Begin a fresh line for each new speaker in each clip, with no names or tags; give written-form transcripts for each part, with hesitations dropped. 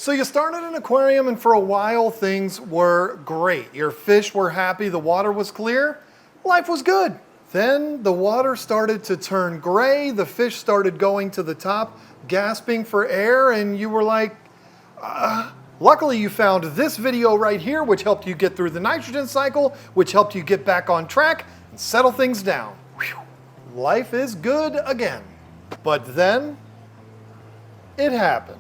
So you started an aquarium and for a while things were great. Your fish were happy, the water was clear, life was good. Then the water started to turn gray, the fish started going to the top, gasping for air, and you were like, Luckily you found this video right here, which helped you get through the nitrogen cycle, which helped you get back on track and settle things down. Whew. Life is good again. But then it happened.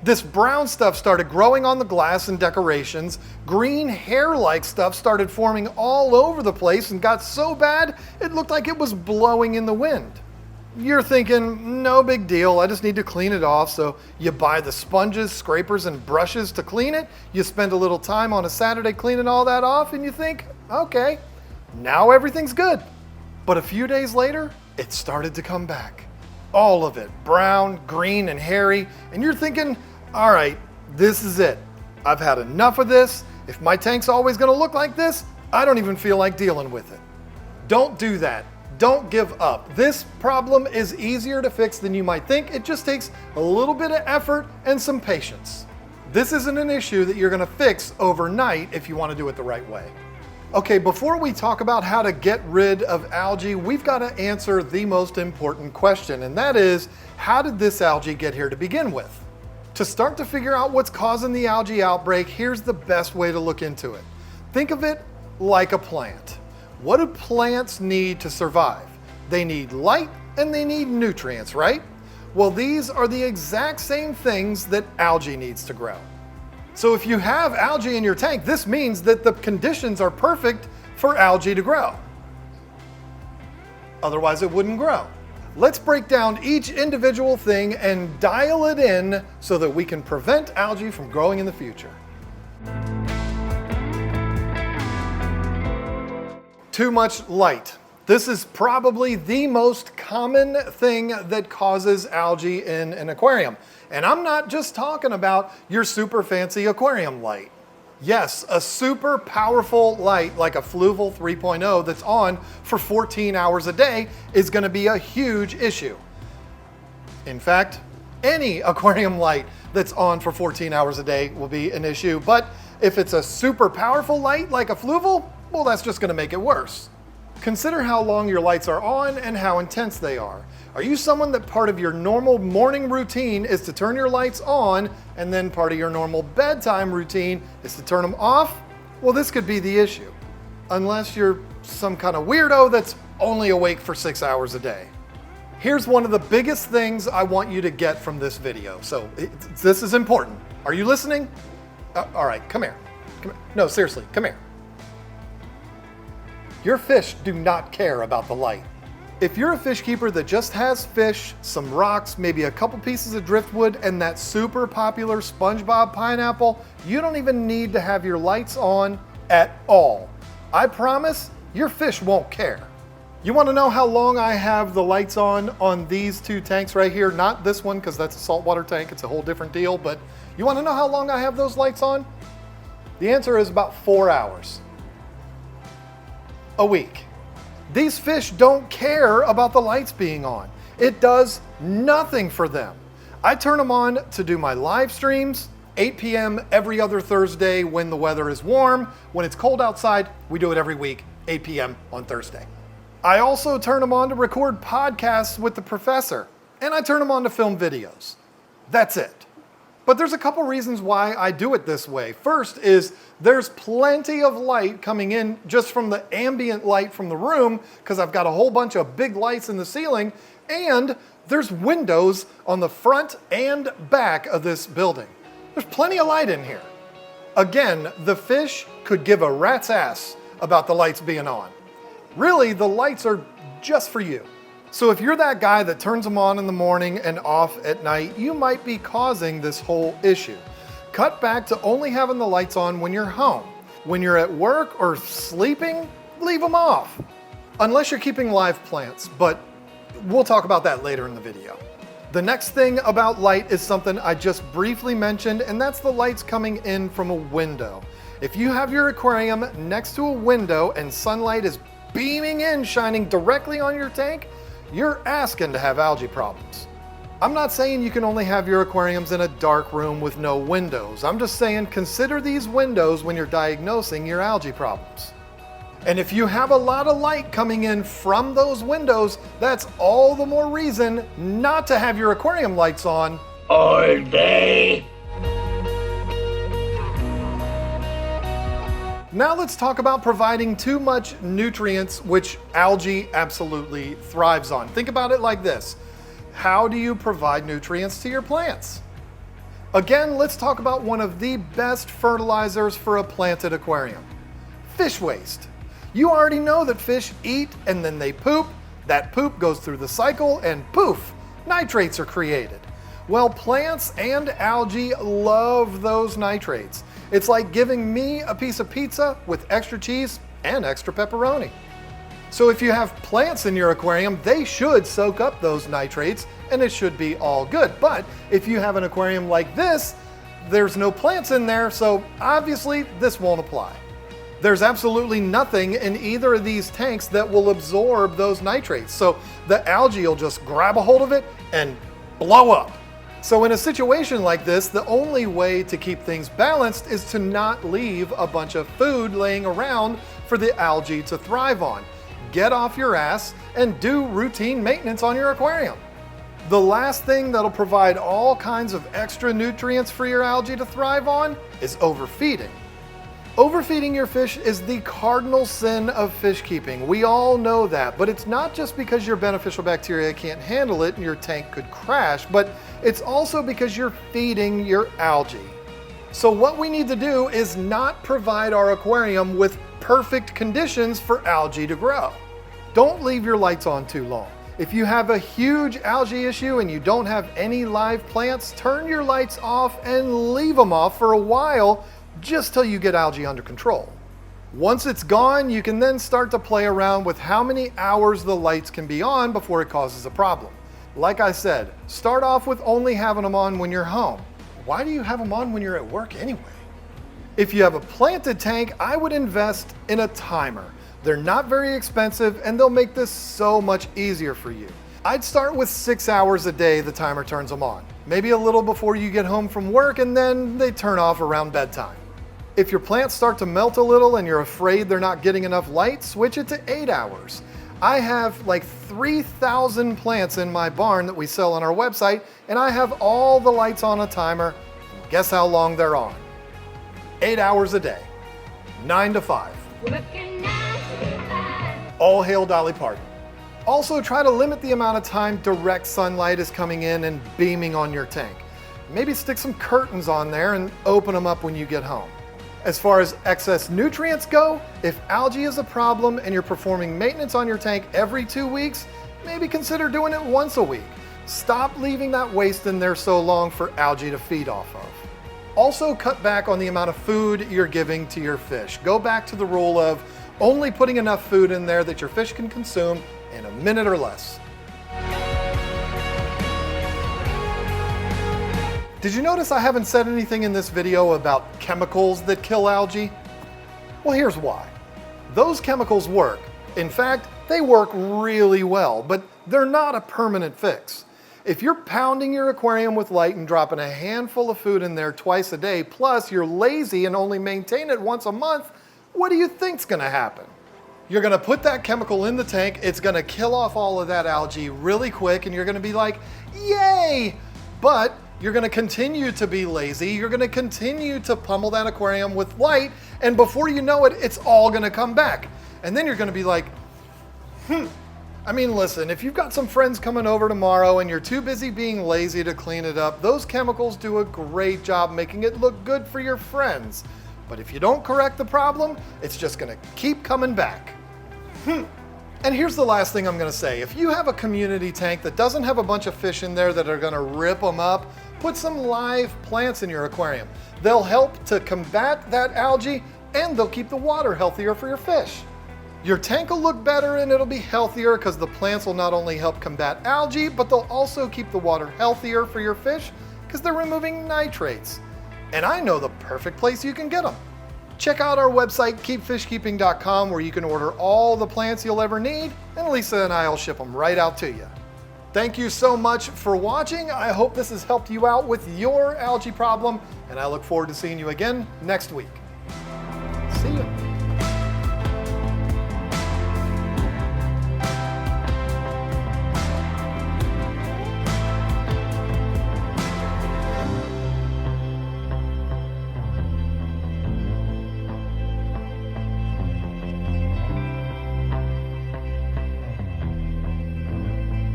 This brown stuff started growing on the glass and decorations. Green hair-like stuff started forming all over the place and got so bad it looked like it was blowing in the wind. You're thinking, no big deal, I just need to clean it off. So you buy the sponges, scrapers, and brushes to clean it. You spend a little time on a Saturday cleaning all that off and you think, okay, now everything's good. But a few days later, it started to come back. All of it, brown, green, and hairy. And you're thinking, all right, this is it. I've had enough of this. If my tank's always gonna look like this, I don't even feel like dealing with it. Don't do that. Don't give up. This problem is easier to fix than you might think. It just takes a little bit of effort and some patience. This isn't an issue that you're gonna fix overnight if you wanna do it the right way. Okay, before we talk about how to get rid of algae, we've gotta answer the most important question, and that is, how did this algae get here to begin with? To start to figure out what's causing the algae outbreak, here's the best way to look into it. Think of it like a plant. What do plants need to survive? They need light and they need nutrients, right? Well, these are the exact same things that algae needs to grow. So if you have algae in your tank, this means that the conditions are perfect for algae to grow. Otherwise it wouldn't grow. Let's break down each individual thing and dial it in so that we can prevent algae from growing in the future. Too much light. This is probably the most common thing that causes algae in an aquarium. And I'm not just talking about your super fancy aquarium light. Yes, a super powerful light like a Fluval 3.0 that's on for 14 hours a day is going to be a huge issue. In fact, any aquarium light that's on for 14 hours a day will be an issue. But if it's a super powerful light like a Fluval, well, that's just going to make it worse. Consider how long your lights are on and how intense they are. Are you someone that part of your normal morning routine is to turn your lights on and then part of your normal bedtime routine is to turn them off? Well, this could be the issue. Unless you're some kind of weirdo that's only awake for 6 hours a day. Here's one of the biggest things I want you to get from this video. So this is important. Are you listening? All right, come here. No, seriously, come here. Your fish do not care about the light. If you're a fish keeper that just has fish, some rocks, maybe a couple pieces of driftwood, and that super popular SpongeBob pineapple, you don't even need to have your lights on at all. I promise your fish won't care. You want to know how long I have the lights on these two tanks right here? Not this one, because that's a saltwater tank. It's a whole different deal. But you want to know how long I have those lights on? The answer is about 4 hours a week. These fish don't care about the lights being on. It does nothing for them. I turn them on to do my live streams, 8 p.m. every other Thursday when the weather is warm. When it's cold outside, we do it every week, 8 p.m. on Thursday. I also turn them on to record podcasts with the professor, and I turn them on to film videos. That's it. But there's a couple reasons why I do it this way. First is there's plenty of light coming in just from the ambient light from the room because I've got a whole bunch of big lights in the ceiling, and there's windows on the front and back of this building. There's plenty of light in here. Again, the fish could give a rat's ass about the lights being on. Really, the lights are just for you. So if you're that guy that turns them on in the morning and off at night, you might be causing this whole issue. Cut back to only having the lights on when you're home. When you're at work or sleeping, leave them off. Unless you're keeping live plants, but we'll talk about that later in the video. The next thing about light is something I just briefly mentioned, and that's the lights coming in from a window. If you have your aquarium next to a window and sunlight is beaming in, shining directly on your tank, you're asking to have algae problems. I'm not saying you can only have your aquariums in a dark room with no windows. I'm just saying consider these windows when you're diagnosing your algae problems. And if you have a lot of light coming in from those windows, that's all the more reason not to have your aquarium lights on all day. Now let's talk about providing too much nutrients, which algae absolutely thrives on. Think about it like this. How do you provide nutrients to your plants? Again, let's talk about one of the best fertilizers for a planted aquarium. Fish waste. You already know that fish eat and then they poop. That poop goes through the cycle and poof, nitrates are created. Well, plants and algae love those nitrates. It's like giving me a piece of pizza with extra cheese and extra pepperoni. So if you have plants in your aquarium, they should soak up those nitrates and it should be all good. But if you have an aquarium like this, there's no plants in there, so obviously this won't apply. There's absolutely nothing in either of these tanks that will absorb those nitrates. So the algae will just grab a hold of it and blow up. So in a situation like this, the only way to keep things balanced is to not leave a bunch of food laying around for the algae to thrive on. Get off your ass and do routine maintenance on your aquarium. The last thing that'll provide all kinds of extra nutrients for your algae to thrive on is overfeeding. Overfeeding your fish is the cardinal sin of fish keeping. We all know that, but it's not just because your beneficial bacteria can't handle it and your tank could crash, but it's also because you're feeding your algae. So what we need to do is not provide our aquarium with perfect conditions for algae to grow. Don't leave your lights on too long. If you have a huge algae issue and you don't have any live plants, turn your lights off and leave them off for a while just till you get algae under control. Once it's gone, you can then start to play around with how many hours the lights can be on before it causes a problem. Like I said, start off with only having them on when you're home. Why do you have them on when you're at work anyway? If you have a planted tank, I would invest in a timer. They're not very expensive and they'll make this so much easier for you. I'd start with 6 hours a day the timer turns them on. Maybe a little before you get home from work and then they turn off around bedtime. If your plants start to melt a little and you're afraid they're not getting enough light, switch it to 8 hours. I have like 3,000 plants in my barn that we sell on our website, and I have all the lights on a timer. Guess how long they're on? 8 hours a day, 9 to 5. All hail Dolly Parton. Also, try to limit the amount of time direct sunlight is coming in and beaming on your tank. Maybe stick some curtains on there and open them up when you get home. As far as excess nutrients go, if algae is a problem and you're performing maintenance on your tank every 2 weeks, maybe consider doing it once a week. Stop leaving that waste in there so long for algae to feed off of. Also, cut back on the amount of food you're giving to your fish. Go back to the rule of only putting enough food in there that your fish can consume in a minute or less. Did you notice I haven't said anything in this video about chemicals that kill algae? Well, here's why. Those chemicals work. In fact, they work really well, but they're not a permanent fix. If you're pounding your aquarium with light and dropping a handful of food in there twice a day, plus you're lazy and only maintain it once a month, what do you think's gonna happen? You're gonna put that chemical in the tank, it's gonna kill off all of that algae really quick, and you're gonna be like, yay! But you're gonna continue to be lazy, you're gonna continue to pummel that aquarium with light, and before you know it, it's all gonna come back. And then you're gonna be like, I mean, listen, if you've got some friends coming over tomorrow and you're too busy being lazy to clean it up, those chemicals do a great job making it look good for your friends. But if you don't correct the problem, it's just gonna keep coming back. And here's the last thing I'm gonna say. If you have a community tank that doesn't have a bunch of fish in there that are gonna rip them up, put some live plants in your aquarium. They'll help to combat that algae and they'll keep the water healthier for your fish. Your tank will look better and it'll be healthier because the plants will not only help combat algae, but they'll also keep the water healthier for your fish because they're removing nitrates. And I know the perfect place you can get them. Check out our website, keepfishkeeping.com, where you can order all the plants you'll ever need, and Lisa and I will ship them right out to you. Thank you so much for watching. I hope this has helped you out with your algae problem, and I look forward to seeing you again next week. See you.